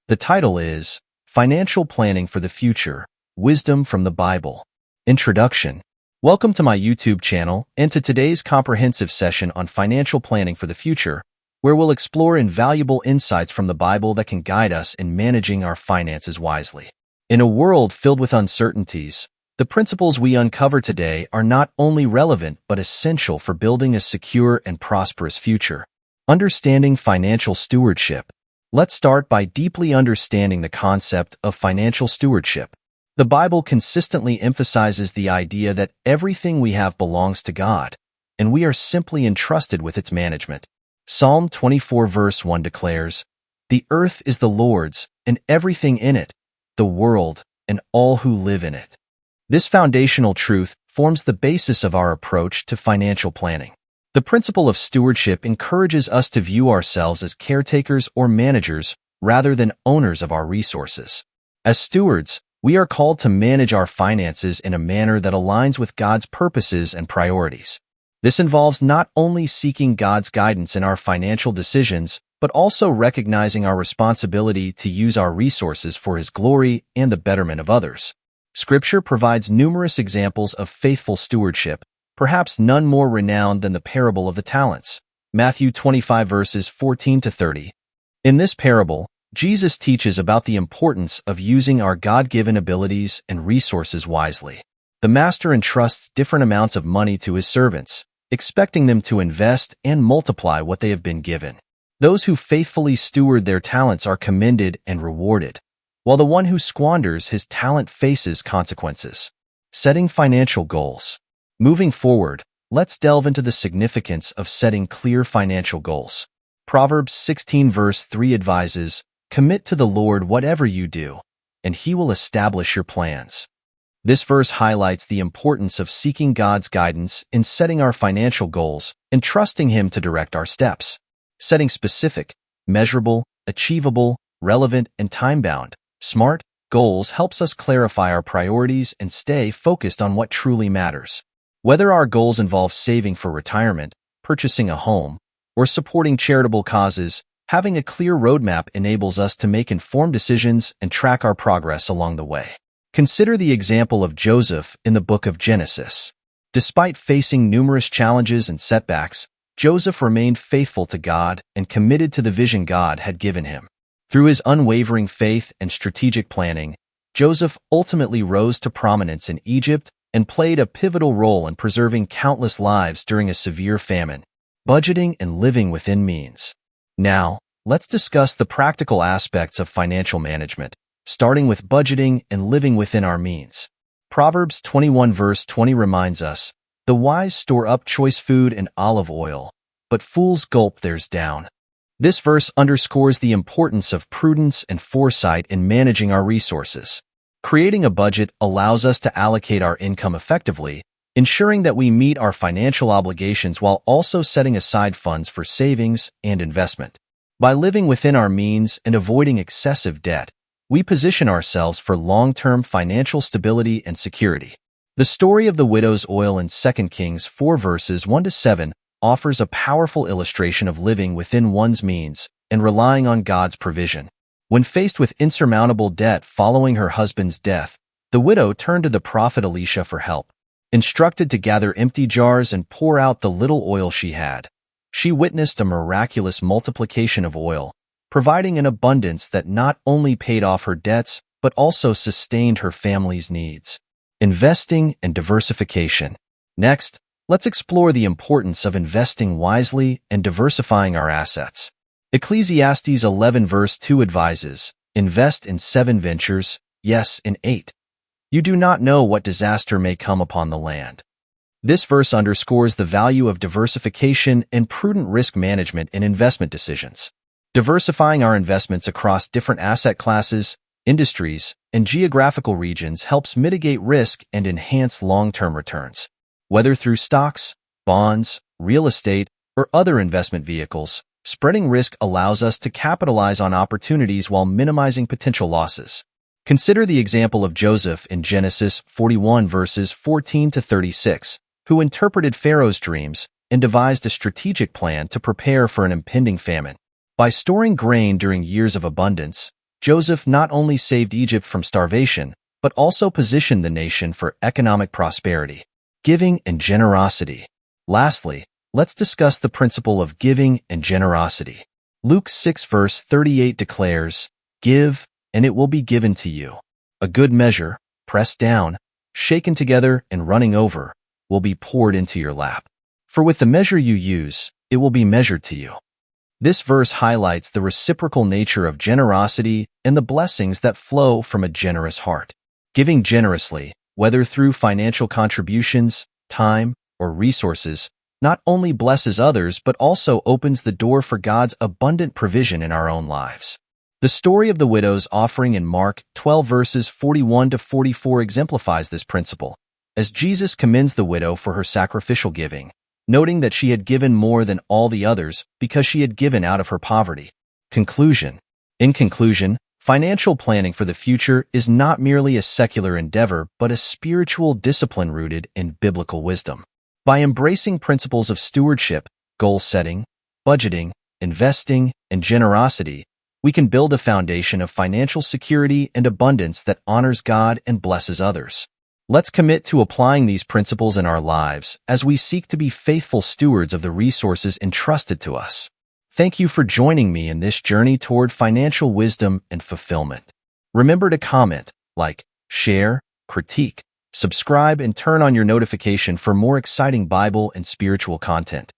The title is Financial Planning for the Future, Wisdom from the Bible. Introduction. Welcome to my YouTube channel and to today's comprehensive session on financial planning for the future, where we'll explore invaluable insights from the Bible that can guide us in managing our finances wisely. In a world filled with uncertainties, the principles we uncover today are not only relevant but essential for building a secure and prosperous future. Understanding financial stewardship. Let's start by deeply understanding the concept of financial stewardship. The Bible consistently emphasizes the idea that everything we have belongs to God, and we are simply entrusted with its management. Psalm 24 verse 1 declares, "The earth is the Lord's, and everything in it, the world, and all who live in it." This foundational truth forms the basis of our approach to financial planning. The principle of stewardship encourages us to view ourselves as caretakers or managers rather than owners of our resources. As stewards, we are called to manage our finances in a manner that aligns with God's purposes and priorities. This involves not only seeking God's guidance in our financial decisions, but also recognizing our responsibility to use our resources for His glory and the betterment of others. Scripture provides numerous examples of faithful stewardship, perhaps none more renowned than the parable of the talents. Matthew 25 verses 14 to 30. In this parable, Jesus teaches about the importance of using our God-given abilities and resources wisely. The master entrusts different amounts of money to his servants, expecting them to invest and multiply what they have been given. Those who faithfully steward their talents are commended and rewarded, while the one who squanders his talent faces consequences. Setting financial goals. Moving forward, let's delve into the significance of setting clear financial goals. Proverbs 16 verse 3 advises, "Commit to the Lord whatever you do, and He will establish your plans." This verse highlights the importance of seeking God's guidance in setting our financial goals and trusting Him to direct our steps. Setting specific, measurable, achievable, relevant, and time-bound, smart goals helps us clarify our priorities and stay focused on what truly matters. Whether our goals involve saving for retirement, purchasing a home, or supporting charitable causes, having a clear roadmap enables us to make informed decisions and track our progress along the way. Consider the example of Joseph in the book of Genesis. Despite facing numerous challenges and setbacks, Joseph remained faithful to God and committed to the vision God had given him. Through his unwavering faith and strategic planning, Joseph ultimately rose to prominence in Egypt and played a pivotal role in preserving countless lives during a severe famine. Budgeting and living within means. Now, let's discuss the practical aspects of financial management, starting with budgeting and living within our means. Proverbs 21 verse 20 reminds us, "The wise store up choice food and olive oil, but fools gulp theirs down." This verse underscores the importance of prudence and foresight in managing our resources. Creating a budget allows us to allocate our income effectively, ensuring that we meet our financial obligations while also setting aside funds for savings and investment. By living within our means and avoiding excessive debt, we position ourselves for long-term financial stability and security. The story of the widow's oil in 2 Kings 4 verses 1 to 7 offers a powerful illustration of living within one's means and relying on God's provision. When faced with insurmountable debt following her husband's death, the widow turned to the prophet Elisha for help. Instructed to gather empty jars and pour out the little oil she had, she witnessed a miraculous multiplication of oil, providing an abundance that not only paid off her debts but also sustained her family's needs. Investing and diversification. Next, let's explore the importance of investing wisely and diversifying our assets. Ecclesiastes 11 verse 2 advises, "Invest in 7 ventures, yes, in 8. You do not know what disaster may come upon the land." This verse underscores the value of diversification and prudent risk management in investment decisions. Diversifying our investments across different asset classes, industries, and geographical regions helps mitigate risk and enhance long-term returns. Whether through stocks, bonds, real estate, or other investment vehicles, spreading risk allows us to capitalize on opportunities while minimizing potential losses. Consider the example of Joseph in Genesis 41 verses 14 to 36, who interpreted Pharaoh's dreams and devised a strategic plan to prepare for an impending famine. By storing grain during years of abundance, Joseph not only saved Egypt from starvation, but also positioned the nation for economic prosperity, giving and generosity. Lastly, let's discuss the principle of giving and generosity. Luke 6 verse 38 declares, "Give, and it will be given to you. A good measure, pressed down, shaken together, and running over, will be poured into your lap. For with the measure you use, it will be measured to you." This verse highlights the reciprocal nature of generosity and the blessings that flow from a generous heart. Giving generously, whether through financial contributions, time, or resources, not only blesses others but also opens the door for God's abundant provision in our own lives. The story of the widow's offering in Mark 12 verses 41 to 44 exemplifies this principle, as Jesus commends the widow for her sacrificial giving, noting that she had given more than all the others because she had given out of her poverty. Conclusion. In conclusion, financial planning for the future is not merely a secular endeavor but a spiritual discipline rooted in biblical wisdom. By embracing principles of stewardship, goal setting, budgeting, investing, and generosity, we can build a foundation of financial security and abundance that honors God and blesses others. Let's commit to applying these principles in our lives as we seek to be faithful stewards of the resources entrusted to us. Thank you for joining me in this journey toward financial wisdom and fulfillment. Remember to comment, like, share, critique, subscribe, and turn on your notification for more exciting Bible and spiritual content.